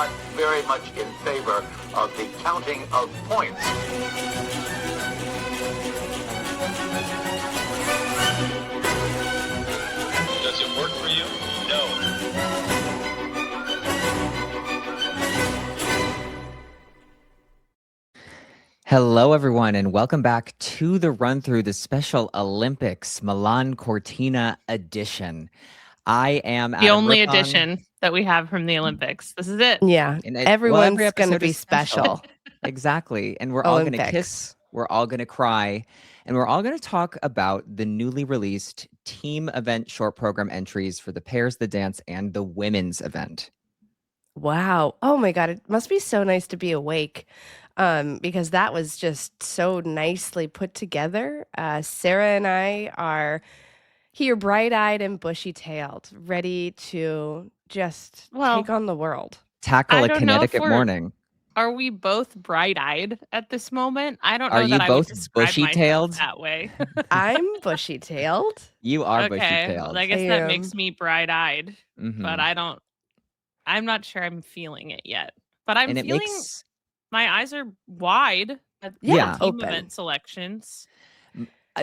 not very much in favor of the counting of points. Does it work for you? No. Hello, everyone, and welcome back to the run through the Special Olympics Milan Cortina edition. I am the Adam only Rippon, edition that we have from the Olympics. This is it. Yeah, and everyone's every going to episode be is special. special. Exactly. And we're all going to Olympics. kiss, we're all going to cry, and we're all going to talk about the newly released team event short program entries for the pairs, the dance, and the women's event. Wow. Oh my God. It must be so nice to be awake because that was just so nicely put together. Sarah and I are here bright-eyed and bushy-tailed, ready to just take on the world. Tackle I a don't know if Connecticut morning. Are we both bright-eyed at this moment? I don't know Are you that I would both describe bushy-tailed? myself that way. I'm bushy-tailed. You are Okay, bushy-tailed. well, I guess I that am. makes me bright-eyed, Mhm. but I'm not sure I'm feeling it yet. But I'm And it feeling makes my eyes are wide at the Yeah. team Open. event selections.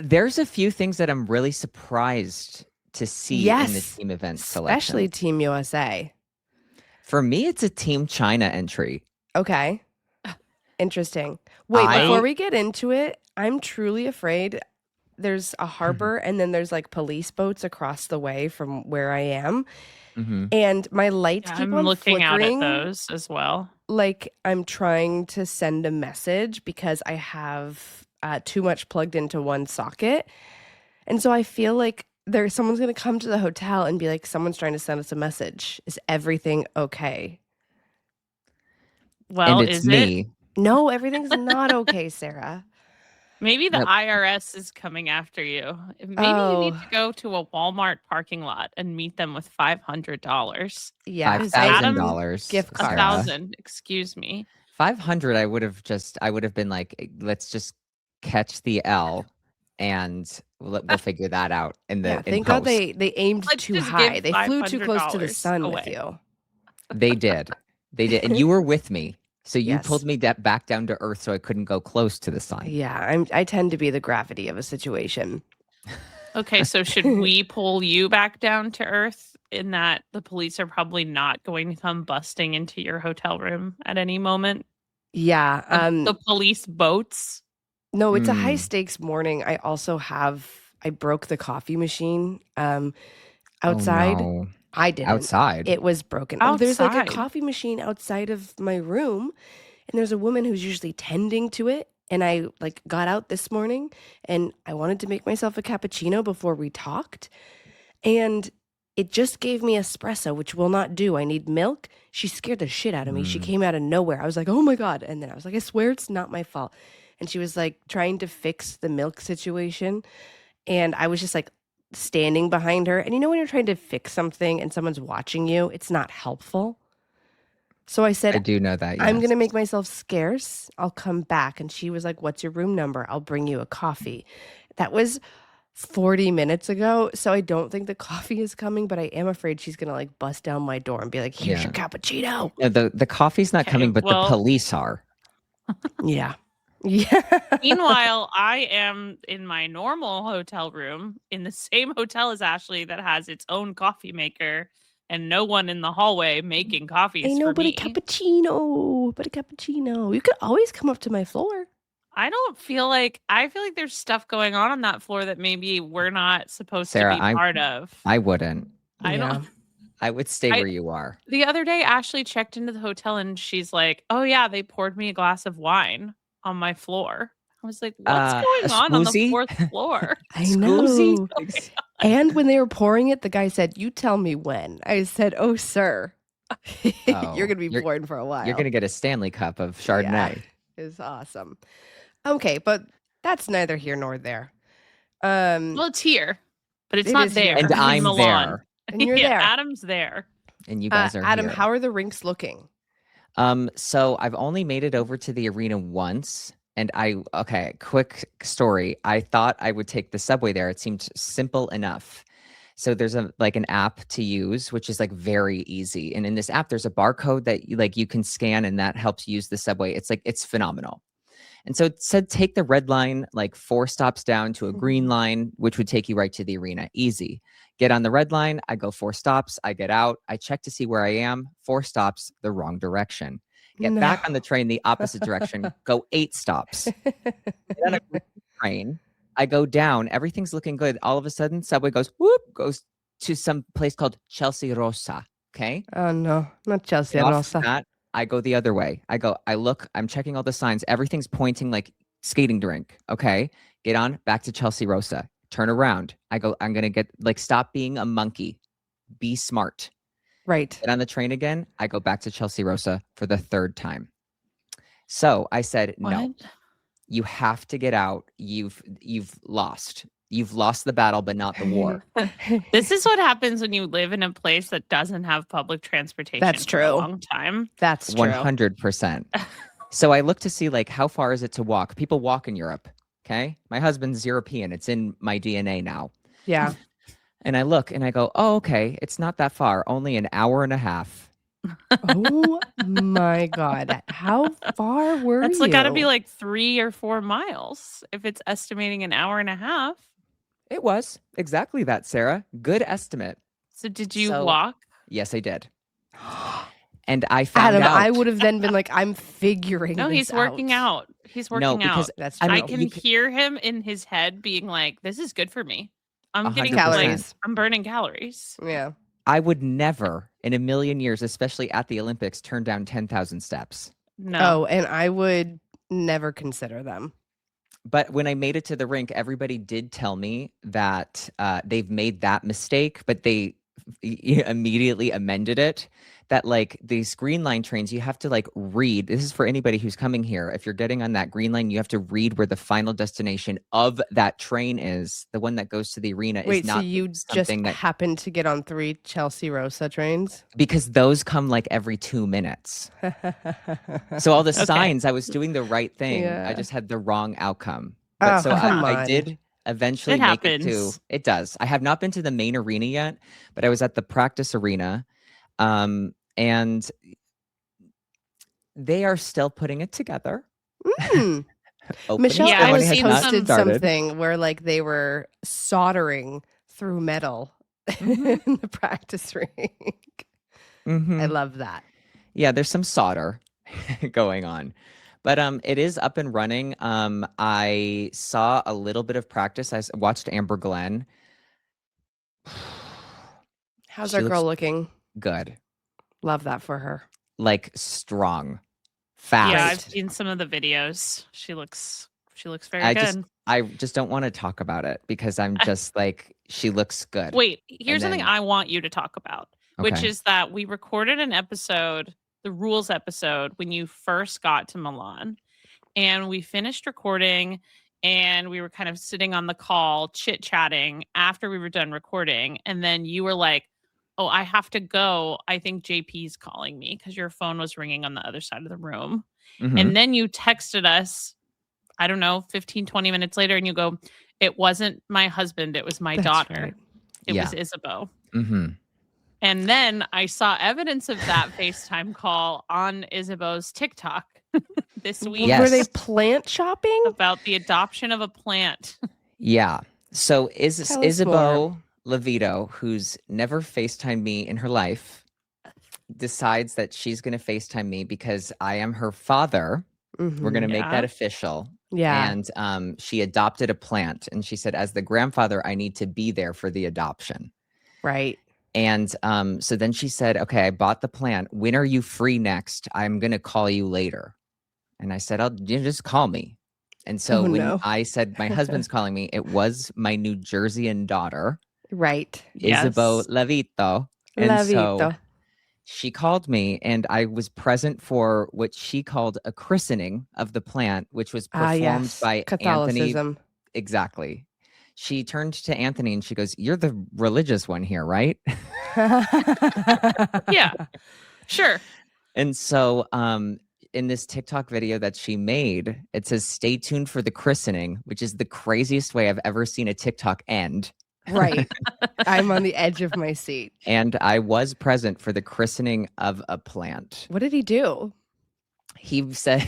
there's a few things that I'm really surprised to see in the Yes, team event especially selection. Team USA. For me, it's a Team China entry. Okay. Interesting. Wait, I- before we get into it, I'm truly afraid there's a harbor and then there's like police boats across the way from where I am. Mhm. And my lights Yeah, keep I'm on looking out flickering at those as well. like I'm trying to send a message because I have too much plugged into one socket. And so I feel like someone's going to come to the hotel and be like, someone's trying to send us a message. Is everything okay? Well, and it's is it? me. No, everything's not okay, Sarah. Maybe the Nope. IRS is coming after you. Maybe you need to Oh. go to a Walmart parking lot and meet them with $500. Yeah. $5,000. gift card. Sarah. 1,000, excuse me. 500. I would have been like, let's just catch the L, and we'll figure that out in the Yeah, in thank God post. they aimed Let's too just high. give They flew too close to the $500 sun with away. you. They did, and you were with me, so you Yes. pulled me back down to earth, so I couldn't go close to the sun. Yeah, I tend to be the gravity of a situation. Okay, so should we pull you back down to earth in that the police are probably not going to come busting into your hotel room at any moment? Yeah. The police boats? No, it's a Mm. high stakes morning. I broke the coffee machine outside. Oh, no. I didn't. Outside. It was broken. Oh, there's like a Outside? coffee machine outside of my room, and there's a woman who's usually tending to it. And I like got out this morning and I wanted to make myself a cappuccino before we talked. And it just gave me espresso, which will not do. I need milk. She scared the shit out of me. She Mm. came out of nowhere. I was like, oh my God. And then I was like, I swear it's not my fault. And she was like trying to fix the milk situation. And I was just like standing behind her. And you know, when you're trying to fix something and someone's watching you, it's not helpful. So I I said, do know that. I'm yes. going to make myself scarce. I'll come back. And she was like, what's your room number? I'll bring you a coffee. That was 40 minutes ago. So I don't think the coffee is coming, but I am afraid she's going to like bust down my door and be like, here's your cappuccino. No, the coffee's not Okay, coming, but well- the police are. Yeah. Yeah. Meanwhile, I am in my normal hotel room in the same hotel as Ashley that has its own coffee maker and no one in the hallway making coffees I know, for but me. a cappuccino. You could always come up to my floor. I feel like there's stuff going on that floor that maybe we're not supposed Sarah, to be part of. I wouldn't. I don't. I would stay where you are. The other day, Ashley checked into the hotel and she's like, "Oh yeah, they poured me a glass of wine on my floor." I was like, "What's A going on the smoothie? 4th floor?" I Scoozy? know. And when they were pouring it, the guy said, you tell me when. I said, oh, sir, you're going to be you're- pouring for a while. You're gonna get a Stanley Cup of Chardonnay. It's awesome. Okay, but that's neither here nor there. Well, it's here, but it's It not is there. here. And It's in I'm Milan. there. And you're Yeah, there. Adam's there. And you guys are Adam, here. how are the rinks looking? So I've only made it over to the arena once, and quick story. I thought I would take the subway there. It seemed simple enough. So there's an app to use, which is like very easy. And in this app, there's a barcode that you can scan, and that helps use the subway. It's phenomenal. And so it said take the red line like 4 stops down to a green line, which would take you right to the arena. Easy. Get on the red line. I go 4 stops. I get out. I check to see where I am. 4 stops, the wrong direction. Get back on the train, the opposite direction. Go 8 stops. Get on a green train. I go down. Everything's looking good. All of a sudden, subway goes to some place called Chelsea Rosa. Okay. Oh no, not Chelsea Off Rosa. that, I go the other way. I look, I'm checking all the signs. Everything's pointing like skating rink. Okay. Get on back to Chelsea Rosa. Turn around. I'm going to get stop being a monkey. Be smart. Right. Get on the train again. I go back to Chelsea Rosa for the 3rd time. So I said, no, you have to get out. You've lost. You've lost the battle, but not the war. This is what happens when you live in a place that doesn't have public transportation. That's for a true. long time. That's true. 100%. So I look to see how far is it to walk? People walk in Europe. Okay. My husband's European. It's in my DNA now. Yeah. And I look and I go, oh, okay. It's not that far. Only an hour and a half. Oh my God. How far were That's you? got to be like 3 or 4 miles if it's estimating an hour and a half. It was exactly that, Sarah. Good estimate. So did you walk? Yes, I did. And I found Adam, out. I would have then been like, I'm figuring No, this he's working out. He's working No, out. because That's true. I can hear him in his head being like, this is good for me. I'm getting 100%. Calories. I'm burning calories. Yeah. I would never in a million years, especially at the Olympics, turn down 10,000 steps. No. Oh, and I would never consider them. But when I made it to the rink, everybody did tell me that they've made that mistake, but they immediately amended it. That these green line trains, you have to read. This is for anybody who's coming here. If you're getting on that green line, you have to read where the final destination of that train is. The one that goes to the arena Wait, is not so you just something that happened to get on 3 Chelsea Rosa trains? because those come every 2 minutes. So all the signs, I was doing the right thing. Yeah. I just had the wrong outcome. But Oh, so come I on. did eventually It make it to. happens. It does. I have not been to the main arena yet, but I was at the practice arena, and they are still putting it together. Mm. Opening Michelle Yeah, I've always ceremony seen has not posted started. something where they were soldering through metal Mhm. in the practice rink. Mhm. I love that. Yeah, there's some solder going on. But it is up and running. I saw a little bit of practice. I watched Amber Glenn. How's She our girl looks looking? good. Love that for her. Strong, fast. Yeah, I've seen some of the videos. She looks very I good. I just don't want to talk about it because I'm just she looks good. Wait, here's something then- I want you to talk about, which Okay. is that we recorded an episode, the rules episode, when you first got to Milan. And we finished recording and we were kind of sitting on the call, chit-chatting after we were done recording. And then you were like, oh, I have to go. I think JP's calling me because your phone was ringing on the other side of the room. Mhm. And then you texted us, I don't know, 15, 20 minutes later, and you go, it wasn't my husband, it was my That's daughter. right. It Yeah. was Isabeau. Mhm. And then I saw evidence of that FaceTime call on Isabeau's TikTok this week Yes. Were they plant shopping? about the adoption of a plant. Yeah. So Tell us Isabeau Levito, who's never FaceTimed me in her life, decides that she's going to FaceTime me because I am her father. We're going to make Yeah. that official. Yeah. And she adopted a plant, and she said, as the grandfather, I need to be there for the adoption. Right. And so then she said, okay, I bought the plant. When are you free next? I'm going to call you later. And I said, you just call me. And so Oh, when no. I said my husband's calling me, it was my New Jerseyan daughter, Right. Isabeau Yes. Levito. And so Lavito. she called me, and I was present for what she called a christening of the plant, which was performed Yes. by Anthony. Catholicism. Exactly. She turned to Anthony and she goes, you're the religious one here, right? Yeah. Sure. And so in this TikTok video that she made, it says, stay tuned for the christening, which is the craziest way I've ever seen a TikTok end. Right. I'm on the edge of my seat. And I was present for the christening of a plant. What did he do? He said,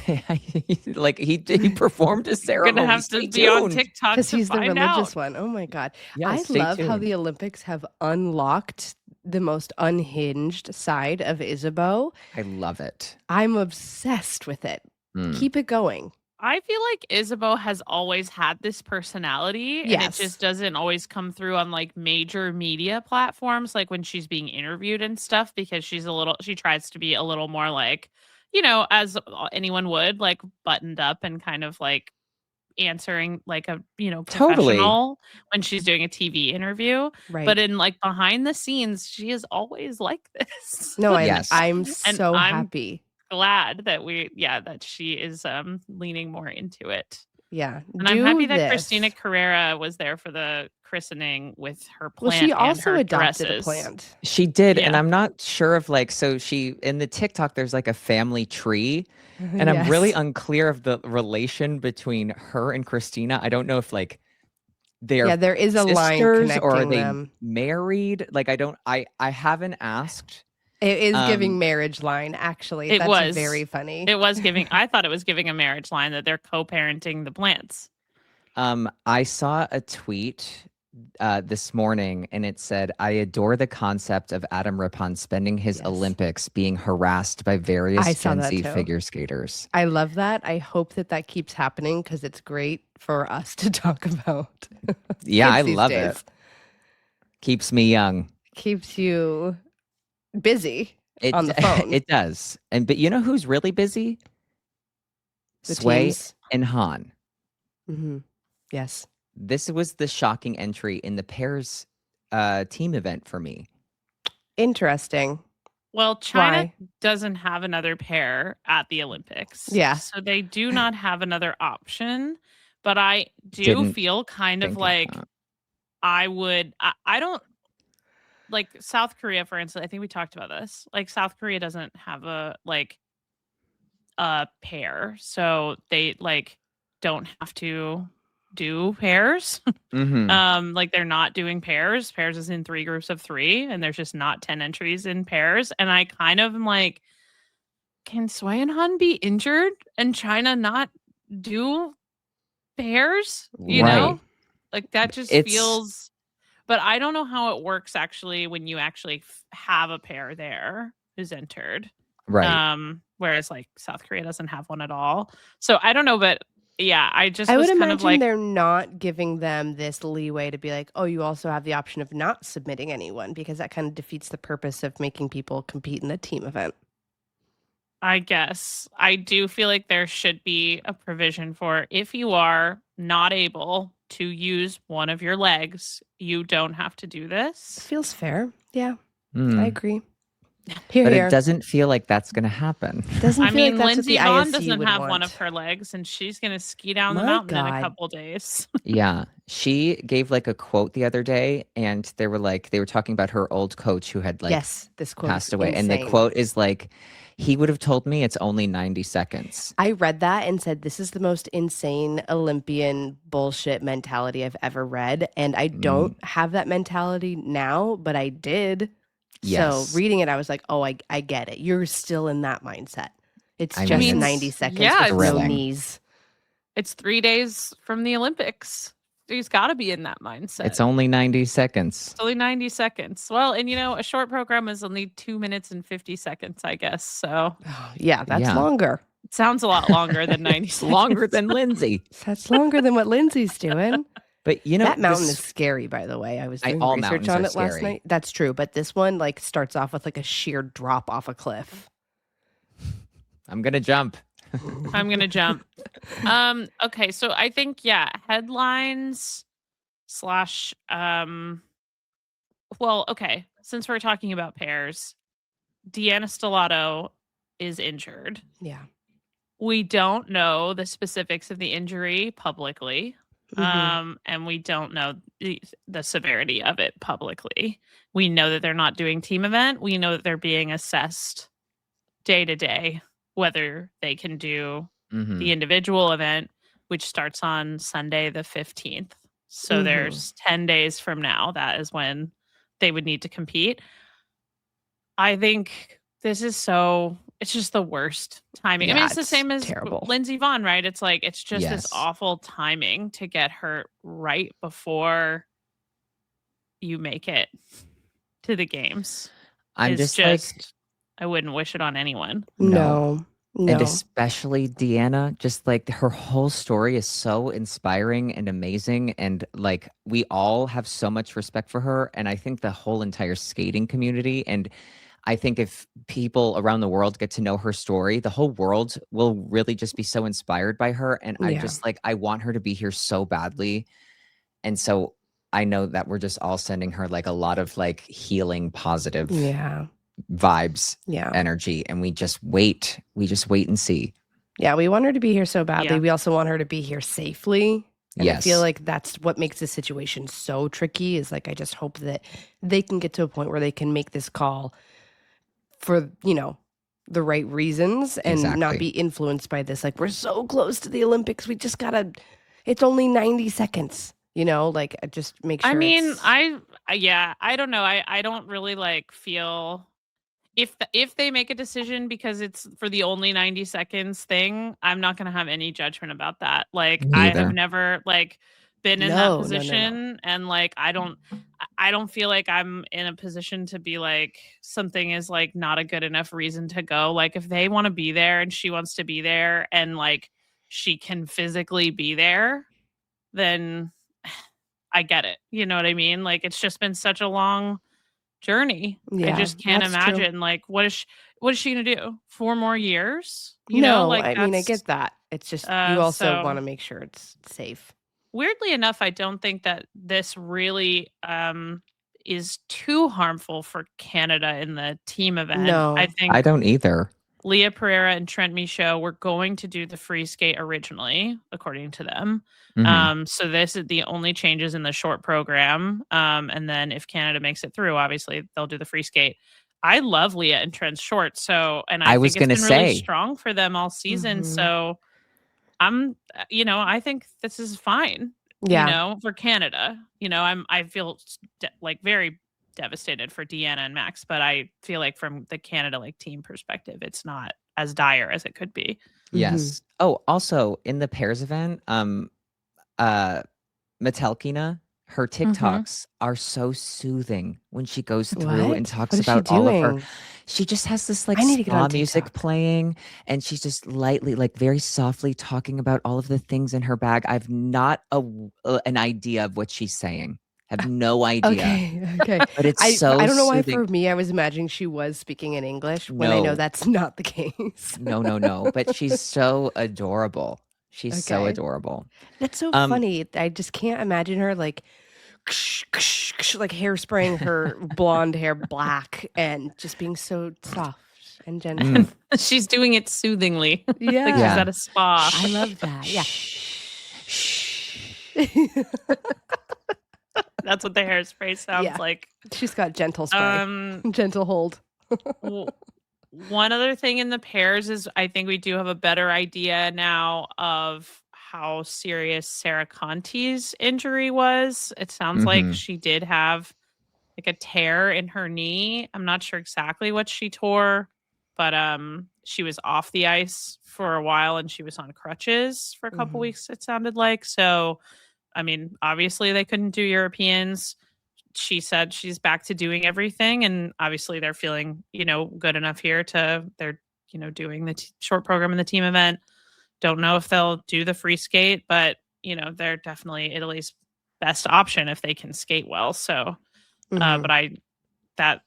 like he performed a You're ceremony. gonna have Stay to be on tuned. TikTok Because to he's the find religious out. one. Oh my God. Yeah, I stay love how tuned. the Olympics have unlocked the most unhinged side of Isabeau. I love it. I'm obsessed with it. Mm. Keep it going. I feel like Isabeau has always had this personality, and it Yes. just doesn't always come through on like major media platforms, like when she's being interviewed and stuff, because she tries to be a little more like, as anyone would, like buttoned up and kind of like answering like a Totally. professional when she's doing a TV interview. Right. But in like behind the scenes, she is always like this. No, Yes. I'm And so I'm happy. glad that that she is leaning more into it. Yeah. And I'm happy that Christina Carrera was there for the christening with her Well, plant she and also her adopted dresses. a plant. She did, and Yeah. I'm not sure of like, so she in the TikTok there's like a family tree, and I'm really Yes. unclear of the relation between her and Christina. I don't know if like they're Yeah, there is a line sisters or are connecting they them. married. Like I haven't asked. It is giving marriage line, actually. It That's was. very funny. It was giving. I thought it was giving a marriage line that they're co-parenting the plants. I saw a tweet this morning, and it said, "I adore the concept of Adam Rippon spending his Yes. Olympics being harassed by various I saw Gen that Z too. figure skaters." I love that. I hope that keeps happening because it's great for us to talk about. Yeah, kids I these love days. it. Keeps me young. Keeps you busy It on the phone. it does. But you know who's really busy? The Sway teams. and Han. Mm-hmm. Yes. This was the shocking entry in the pairs team event for me. Interesting. Well, China Why? doesn't have another pair at the Olympics. Yeah. So they do not have another option. But I do Didn't feel kind of think of like that. I don't like South Korea, for instance. I think we talked about this. Like South Korea doesn't have a pair. So they like don't have to do pairs. Mhm. Like they're not doing pairs. Pairs is in 3 groups of 3, and there's just not 10 entries in pairs. And I kind of am like, can Sway and Han be injured and China not do pairs? You know? Right. Like that just It's- feels, but I don't know how it works actually when you actually have a pair there who's entered. Right. Whereas like South Korea doesn't have one at all. So I don't know, but yeah, I I was would kind imagine of like, they're not giving them this leeway to be like, oh, you also have the option of not submitting anyone because that kind of defeats the purpose of making people compete in a team event. I guess I do feel like there should be a provision for if you are not able to use one of your legs, you don't have to do this. Feels fair. Yeah, Mm. I agree. Here, But here. it doesn't feel like that's going to happen. Doesn't I feel mean, like that's Lindsey what the Vonn ISC doesn't would have want. one of her legs, and she's gonna ski down the My mountain in God. a couple days. Yeah. She gave like a quote the other day, and they were talking about her old coach who had like Yes, this quote passed is away. And the insane. quote is like, he would have told me it's only 90 seconds. I read that and said, this is the most insane Olympian bullshit mentality I've ever read. And I don't have that mentality now, but I did. Yes. So reading it, I was like, oh, I get it. You're still in that mindset. It's I just mean, 90 seconds yeah, with no thrilling. knees. It's 3 days from the Olympics. He's got to be in that mindset. It's only 90 seconds. It's only 90 seconds. Well, and a short program is only 2 minutes and 50 seconds, I guess. So Yeah, that's Yeah. longer. it sounds a lot longer than 90 It's seconds. longer than Lindsay. That's longer than what Lindsay's doing. But That mountain is scary, by the way. I was doing all research mountains on are it last scary. night. That's true. But this one like starts off with like a sheer drop off a cliff. I'm going to jump. I'm gonna jump. Okay, so I think headlines slash well, okay, since we're talking about pairs, Deanna Stellato is injured. Yeah. We don't know the specifics of the injury publicly. Mhm. And we don't know the severity of it publicly. We know that they're not doing team event. We know that they're being assessed day to day whether they can do Mhm. the individual event, which starts on Sunday the 15th. So Mhm. there's 10 days from now. That is when they would need to compete. I think this is it's just the worst timing. I mean, Yeah, it's the it's same as terrible. Lindsey Vonn, right? It's like, it's just this Yes. awful timing to get hurt right before you make it to the games. I'm It's just like, just, I wouldn't wish it on anyone. no. And No. especially Deanna, just like her whole story is so inspiring and amazing. And like we all have so much respect for her. And I think the whole entire skating community. And I think if people around the world get to know her story, the whole world will really just be so inspired by her. And I Yeah. just like, I want her to be here so badly. And so I know that we're just all sending her like a lot of like healing, positive Yeah. vibes, Yeah. energy, and we just wait and see. Yeah, we want her to be here so badly. Yeah. We also want her to be here safely. And I feel Yes. like that's what makes this situation so tricky is like I just hope that they can get to a point where they can make this call for, the right reasons and not Exactly. be influenced by this. Like, we're so close to the Olympics. We just gotta, it's only 90 seconds, like just make sure. I mean, it's- I don't know. I don't really like feel if they make a decision because it's for the only 90 seconds thing, I'm not going to have any judgment about that. Like I have Neither. never like been in No, that no, no. position and like I don't feel like I'm in a position to be like something is like not a good enough reason to go. Like if they want to be there and she wants to be there and like she can physically be there, then I get it. You know what I mean? Like it's just been such a long journey. I Yeah, just can't that's true. imagine like what is she gonna do? 4 more years? No, Like I mean, I that's get that. It's just you also so want to make sure it's safe. weirdly enough, I don't think that this really is too harmful for Canada in the team event. No. I think I don't either. Leah Pereira and Trent Michaud were going to do the free skate originally, according to them. Mhm. So this is the only changes in the short program. And then if Canada makes it through, obviously they'll do the free skate. I love Leah and Trent's short. So, and I I was think it's gonna been really say, strong for them all season. Mhm. So I think this is fine, Yeah. for Canada. I feel like very devastated for Deanna and Max, but I feel like from the Canada like team perspective, it's not as dire as it could be. yes. Oh, also in the pairs event, uh Metelkina, her TikToks are so soothing when she goes through and What? talks What is she about all of her. doing? She just has this like I need to get on spa music TikTok. playing, and she's just lightly, like very softly talking about all of the things in her bag. I've not an idea of what she's saying. Have no idea. Okay. But it's I so don't know why soothing. for me I was imagining she was speaking in English when I know No, that's not the case. no. But she's so adorable. She's so Okay. adorable. That's so Um, funny. I just can't imagine her like like hairspraying her blonde hair black and just being so soft and gentle. Mm. She's doing it soothingly. Like she's Yeah. at a spa. I love that. Yeah. That's what the hairspray sounds Yeah. like. She's got gentle spray. Um, Gentle hold. w- one other thing in the pairs is I think we do have a better idea now of how serious Sarah Conti's injury was. It sounds like Mhm. she did have like a tear in her knee. I'm not sure exactly what she tore, but she was off the ice for a while and she was on crutches for a couple Mhm. weeks, it sounded like. So I mean, obviously they couldn't do Europeans. She said she's back to doing everything, and obviously they're feeling, good enough here to they're, doing the short program in the team event. Don't know if they'll do the free skate, but they're definitely Italy's best option if they can skate well. So, Mhm. but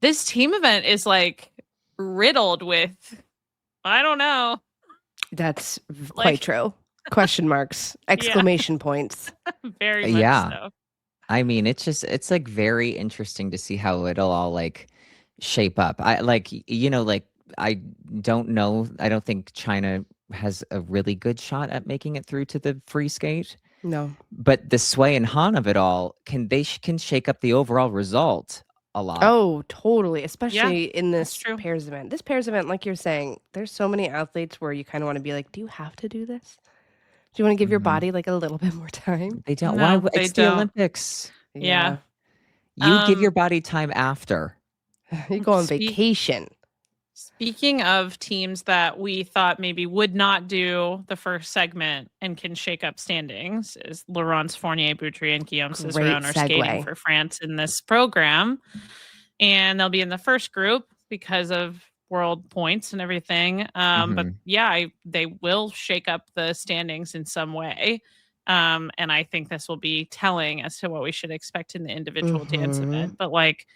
this team event is like riddled with, I don't know, That's quite like true. Question marks, exclamation points. very much Yeah. so. I mean, it's like very interesting to see how it'll all like shape up. I like, like I don't know. I don't think China has a really good shot at making it through to the free skate. No. But the sway and han of it all can shake up the overall result a lot. Oh, totally. Especially in that's this true. pairs event. This pairs event, like you're saying, there's so many athletes where you kind of want to be like, do you have to do this? Do you want to give your Mhm. body like a little bit more time? They don't. No, Why? they It's the don't. Olympics. Yeah. You give your Um, body time after. You go on Speak- vacation. Speaking of teams that we thought maybe would not do the first segment and can shake up standings, is Laurence Fournier, Boutry, and Guillaume Great Cicerone are skating segue. for France in this program. And they'll be in the first group because of world points and everything. But Mhm. yeah, they will shake up the standings in some way. And I think this will be telling as to what we should expect in the individual dance Mhm. event. But like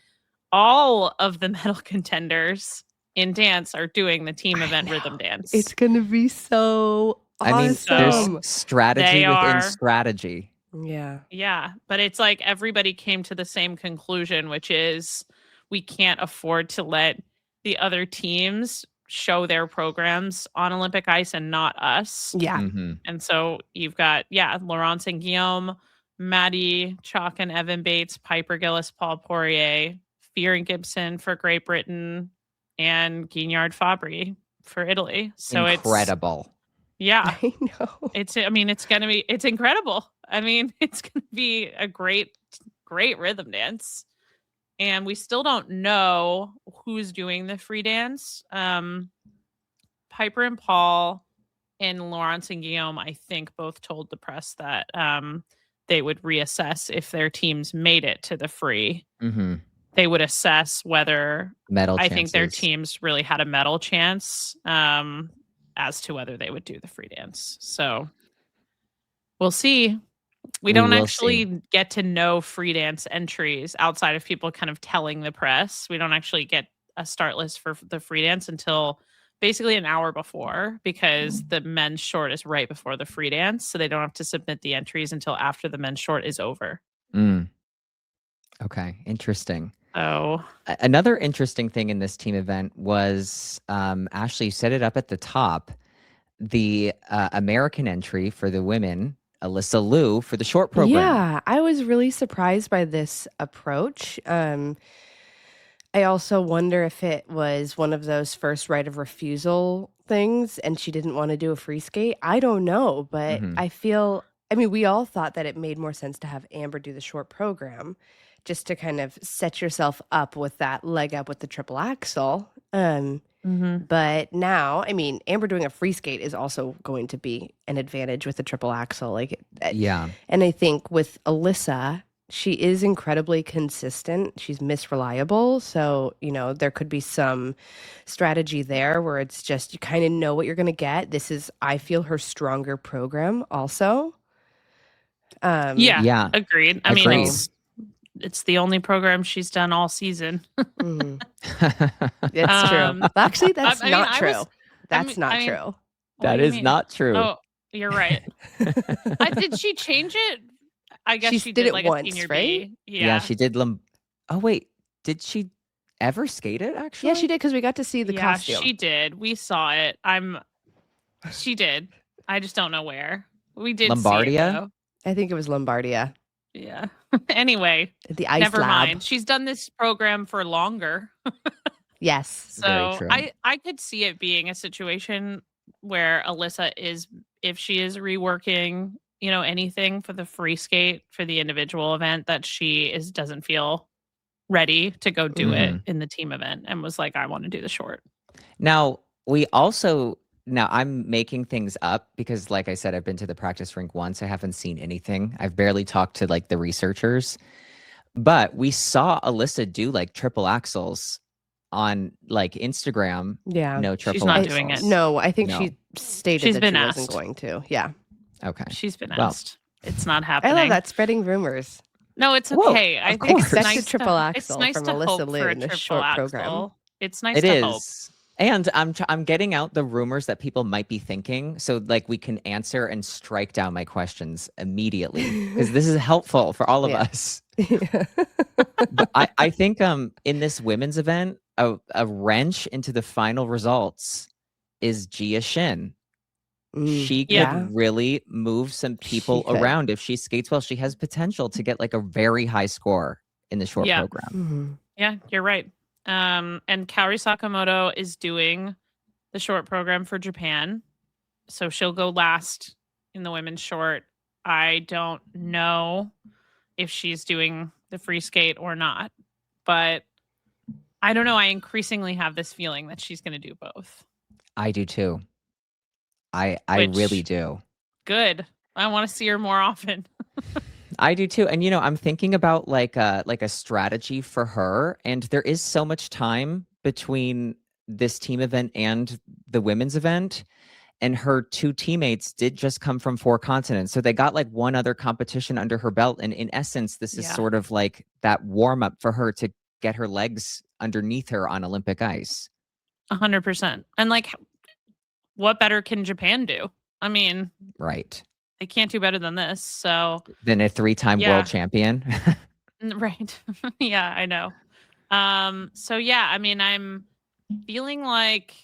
all of the medal contenders in dance are doing the team I event know. rhythm dance. It's gonna be so I mean, there's awesome. strategy They within are- strategy. Yeah. Yeah, but it's like everybody came to the same conclusion, which is we can't afford to let the other teams show their programs on Olympic ice and not us. Yeah. Mhm. And so you've got, Laurence and Guillaume, Maddie, Chalk and Evan Bates, Piper Gillis, Paul Poirier, Fear and Gibson for Great Britain, and Guignard Fabry for Italy. So Incredible. yeah, I know. it's incredible. I mean, it's gonna be a great rhythm dance. And we still don't know who's doing the free dance. Piper and Paul and Laurence and Guillaume, I think, both told the press that they would reassess if their teams made it to the free. Mhm. They would assess whether Medal I think their chances. teams really had a medal chance as to whether they would do the free dance. So we'll see. We don't will actually see. get to know free dance entries outside of people kind of telling the press. We don't actually get a start list for the free dance until basically an hour before, because the men's short is right before the free dance. So they don't have to submit the entries until after the men's short is over. Mm. Okay, interesting. So Another interesting thing in this team event was Ashley, you set it up at the top. The American entry for the women, Alyssa Liu, for the short program. Yeah, I was really surprised by this approach. I also wonder if it was one of those first right of refusal things and she didn't want to do a free skate. I don't know, but Mhm. I mean, we all thought that it made more sense to have Amber do the short program just to kind of set yourself up with that leg up with the triple axel. But now, I mean, Amber doing a free skate is also going to be an advantage with the triple axel. Yeah. And I think with Alyssa, she is incredibly consistent. She's Miss Reliable. So, there could be some strategy there where it's just you kind of know what you're going to get. This is, I feel, her stronger program also. Yeah. Agreed. I Agreed. mean, it's the only program she's done all season. Mhm. It's true. Actually, that's I mean, not I true. was- That's not I mean, true. What That do you is mean? not true. Oh, you're right. Did she change it? I guess She she did did it like once, a senior right? B. Yeah, she did. Oh wait, did she ever skate it? Actually, Yeah, she did because we got to see the costume. She did. We saw it. She did. I just don't know where. We did see Lombardia? it, though. I think it was Lombardia. Yeah. Anyway, At the ice never lab. mind. She's done this program for longer. Yes. Very So true. I could see it being a situation where Alyssa is, if she is reworking, anything for the free skate for the individual event, that she doesn't feel ready to go do it in the team event and was like, I want to do the short. Now, I'm making things up because, like I said, I've been to the practice rink once. I haven't seen anything. I've barely talked to the researchers, but we saw Alyssa do triple axels on Instagram. Yeah. No triple She's not axels. doing it. No, I think No. she stated She's that been she wasn't asked. going to. Yeah. Okay. She's been Well, asked. It's not I happening. love that, spreading rumors. No, it's Whoa, okay. I of think it's course. Expect a nice triple to, axel it's nice from to Alyssa hope Liu for a in this triple short axel. program. It's nice It to is. hope. And I'm getting out the rumors that people might be thinking, so we can answer and strike down my questions immediately because this is helpful for all of Yeah. us. But I think in this women's event, a wrench into the final results is Jia Shin. She could yeah. really move some people She could. around if she skates well. She has potential to get a very high score in the short Yeah. program. Mhm. Yeah, you're right. And Kaori Sakamoto is doing the short program for Japan. So she'll go last in the women's short. I don't know if she's doing the free skate or not, but I don't know. I increasingly have this feeling that she's going to do both. I do too. I really Which- do. Good. I want to see her more often. I do too. And I'm thinking about like a strategy for her. And there is so much time between this team event and the women's event. And her two teammates did just come from 4 continents. So they got like one other competition under her belt. And in essence, this is Yeah. sort of like that warm up for her to get her legs underneath her on Olympic ice. 100%. And like, what better can Japan do? I mean, Right. they can't do better than this. So Then a 3-time Yeah. world champion. right. Yeah, I know. So yeah, I mean, I'm feeling like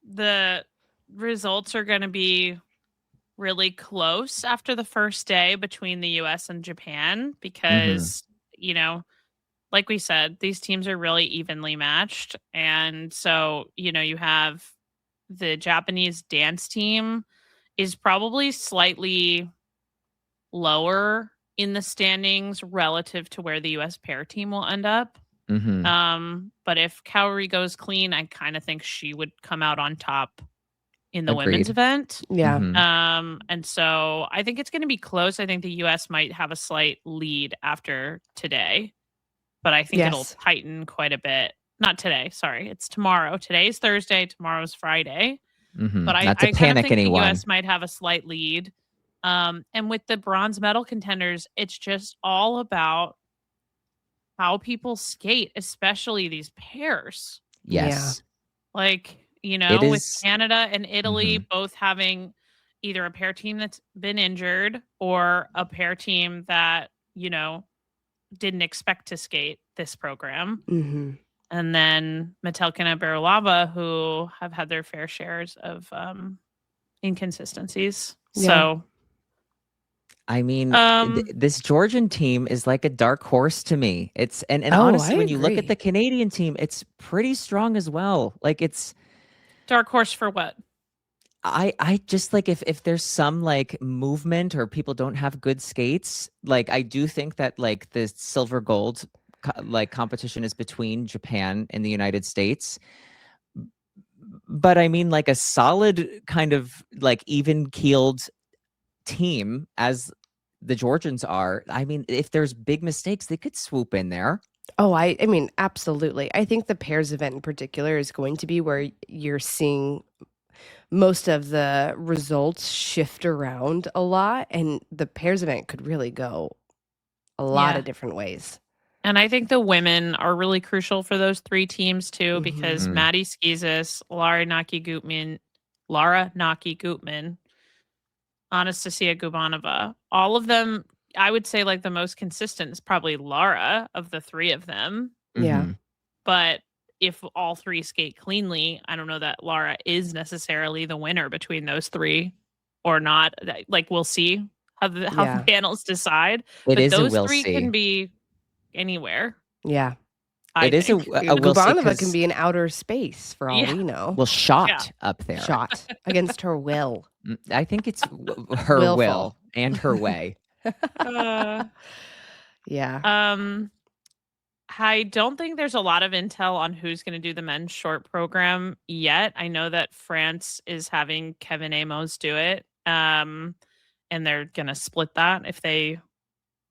the results are going to be really close after the first day between the US and Japan because, like we said, these teams are really evenly matched. And so, you have the Japanese dance team is probably slightly lower in the standings relative to where the US pair team will end up. But if Kaori goes clean, I kind of think she would come out on top in the women's Agreed. event. Yeah. And so I think it's going to be close. I think the US might have a slight lead after today, but I think it'll Yes. tighten quite a bit. Not today, sorry. It's tomorrow. Today's Thursday, tomorrow's Friday. But I Not to kind of panic think anyone. the US might have a slight lead. And with the bronze medal contenders, it's just all about how people skate, especially these pairs. Yes. Like, It with is- Canada and Italy both having either a pair team that's been injured or a pair team that, didn't expect to skate this program. Mm-hmm. And then Metelkin and Berilava, who have had their fair shares of inconsistencies. Yeah. So I mean, Um, this Georgian team is like a dark horse to me. It's and Oh, honestly, I when you look agree. at the Canadian team, it's pretty strong as well. Like it's dark horse for what? I just like if there's some like movement or people don't have good skates, like I do think that like the silver gold like competition is between Japan and the United States. But I mean like a solid kind of like even keeled team as the Georgians are. I mean, if there's big mistakes, they could swoop in there. Oh, I mean, absolutely. I think the pairs event in particular is going to be where you're seeing most of the results shift around a lot, and the pairs event could really go a lot Yeah. of different ways. And I think the women are really crucial for those 3 teams too, because Mhm. Maddie Skizis, Lara Naki Gutman, Anastasia Gubanova, all of them, I would say like the most consistent is probably Lara of the 3 of them. Yeah. Mhm. But if all 3 skate cleanly, I don't know that Lara is necessarily the winner between those 3 or not. Like we'll see how the Yeah. panels decide. It But is a those will 3 see. can be anywhere. Yeah. I It is a think. will see Gubanova 'cause- can be in outer space for all Yeah. we know. well shot up there. Shot against her will. I think it's her Willful. will and her way. Uh, Yeah. I don't think there's a lot of intel on who's going to do the men's short program yet. I know that France is having Kevin Amos do it. And they're going to split that if they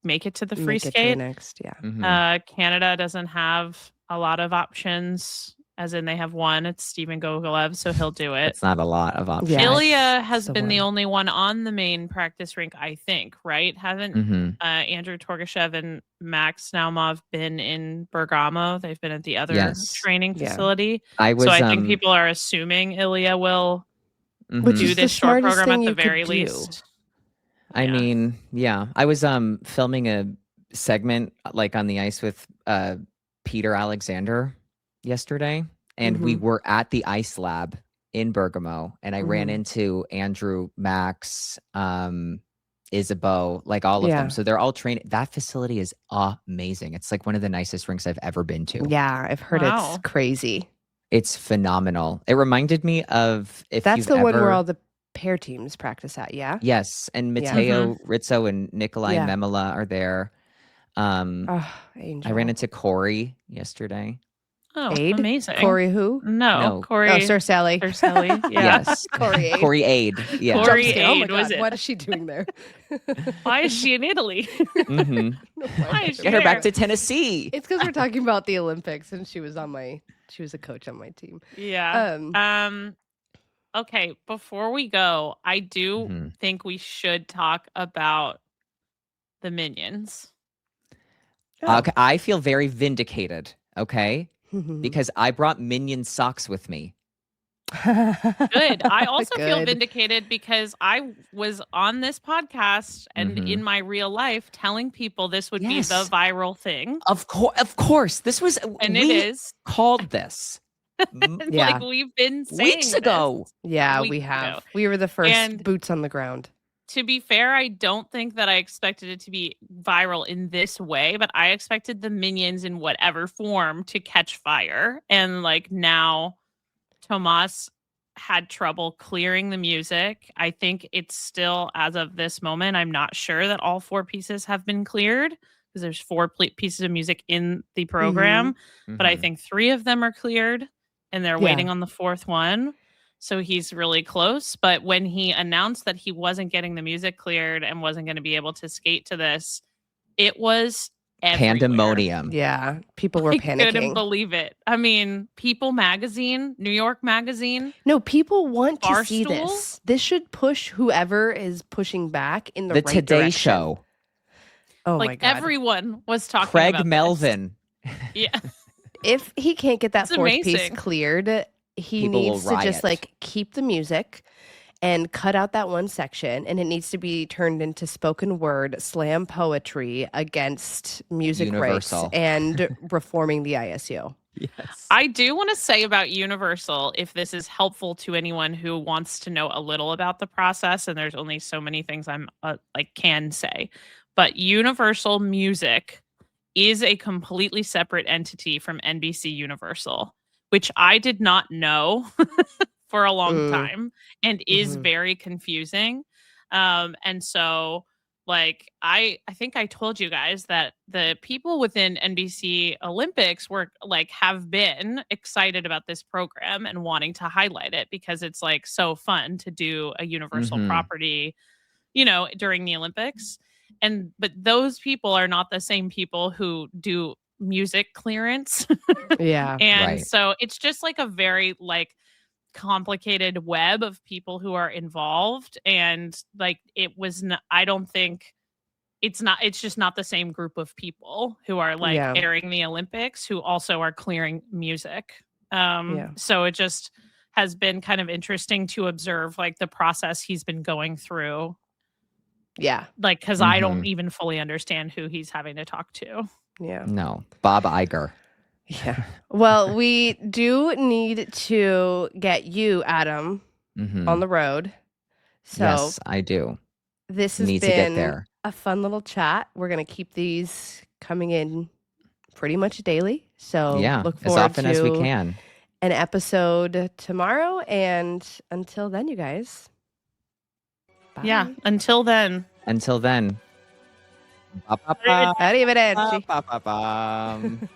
make it to the free Make it to the skate. next. Yeah. Mhm. Canada doesn't have a lot of options, as in they have one. It's Steven Gogolev, so he'll do it. It's not a lot of options. Yeah. Ilya it's has the been the one. only one on the main practice rink, I think, right? Haven't Mhm. Andrew Torgashev and Max Naumov been in Bergamo? They've been at the other Yes. training Yeah. facility. I was So I think people are assuming Ilya will Which mhm. do is the this short smartest program thing at the you could very do. least. I Yeah. mean, yeah. I was filming a segment like on the ice with Peter Alexander yesterday, and we were at the ice lab in Bergamo, and I ran Mhm. into Andrew, Max, Isabeau, like all of Yeah. them. So they're all trained. That facility is amazing. It's like one of the nicest rinks I've ever been to. Yeah, I've heard Wow. it's crazy. It's phenomenal. It reminded me of if That's you've the one where ever- all the pair teams practice at, yeah? Yes, and Yeah. Matteo Rizzo and Nikolai Yeah. Memela are there. Oh, I Angel. ran into Corey yesterday. Oh, Aid? amazing. Corey who? No, No. Corey. Oh, Sir Sally. Sir Sally. Yeah. Yes. Corey Aid. Corey Aid. Yeah. Jump Corey scare. Oh my Aid was God, it. what is she doing there? Why is she in Italy? hmm No, Why is she Get her back there? to Tennessee. It's because we're talking about the Olympics, and she was a coach on my team. Yeah. Okay, before we go, I do Mhm. think we should talk about the Minions. Oh. Okay, I feel very vindicated, okay? Because I brought Minion socks with me. Good. I also feel Good. vindicated because I was on this podcast and Mhm. in my real life telling people this would be Yes. the viral thing. Of course. This was And we it is. called this Yeah. Like we've been saying weeks this. ago. Yeah, Weeks we have. ago. We were the first And- boots on the ground. To be fair, I don't think that I expected it to be viral in this way, but I expected the Minions in whatever form to catch fire. And like now, Tomas had trouble clearing the music. I think it's still, as of this moment, I'm not sure that all 4 pieces have been cleared because there's 4 pieces of music in the program, but I Mhm. think 3 of them are cleared and they're Yeah. waiting on the 4th one. So he's really close. But when he announced that he wasn't getting the music cleared and wasn't going to be able to skate to this, it was everywhere. Pandemonium. Yeah, people were I couldn't panicking. believe it. I mean, People Magazine, New York Magazine. No, people want to see Barstool? this. This should push whoever is pushing back in the The right Today direction. Show. Oh my Like God. everyone was talking Craig about Melvin. This. Yeah. If he can't get that It's 4th piece amazing. cleared, he People will needs to just riot. like keep the music and cut out that one section, and it needs to be turned into spoken word slam poetry against music Universal. rights and reforming the ISU. Yes. I do want to say about Universal, if this is helpful to anyone who wants to know a little about the process, and there's only so many things I'm can say, but Universal Music is a completely separate entity from NBC Universal, which I did not know for a long time and is very confusing. And so like I think I told you guys that the people within NBC Olympics were like have been excited about this program and wanting to highlight it because it's like so fun to do a Universal Mhm. property, during the Olympics. But those people are not the same people who do music clearance. Yeah. And Right. so it's just like a very like complicated web of people who are involved. And like it was I don't think it's just not the same group of people who are like Yeah. airing the Olympics who also are clearing music. Yeah. So it just has been kind of interesting to observe like the process he's been going through. Yeah. Like, because I don't Mhm. even fully understand who he's having to talk to. Yeah. No. Bob Iger. Yeah. Well, we do need to get you, Adam, Mhm. on the road. So Yes, I do. this has Need to get been there. a fun little chat. We're going to keep these coming in pretty much daily. So Yeah, look as forward often to as we can. an episode tomorrow. And until then, you guys. Bye. Yeah. Until then. Until then. Ba-ba-ba, Arrivederci. ba-ba-ba-bam.